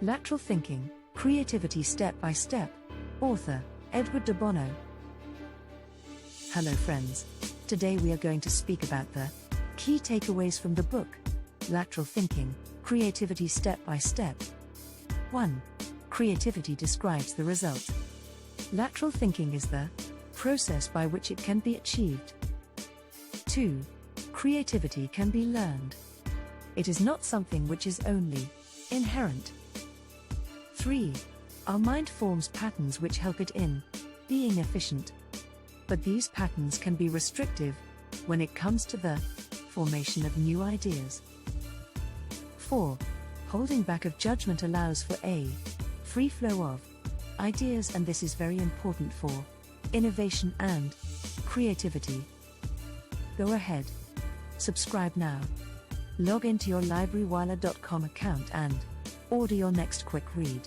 Lateral Thinking, Creativity Step by Step. Author, Edward de Bono. Hello friends. Today we are going to speak about the key takeaways from the book, Lateral Thinking, Creativity Step by Step. 1. Creativity describes the result. Lateral thinking is the process by which it can be achieved. 2. Creativity can be learned. It is not something which is only inherent. 3. Our mind forms patterns which help it in being efficient. But these patterns can be restrictive when it comes to the formation of new ideas. 4. Holding back of judgment allows for a free flow of ideas, and this is very important for innovation and creativity. Go ahead. Subscribe now. Log into your librarywala.com account and order your next quick read.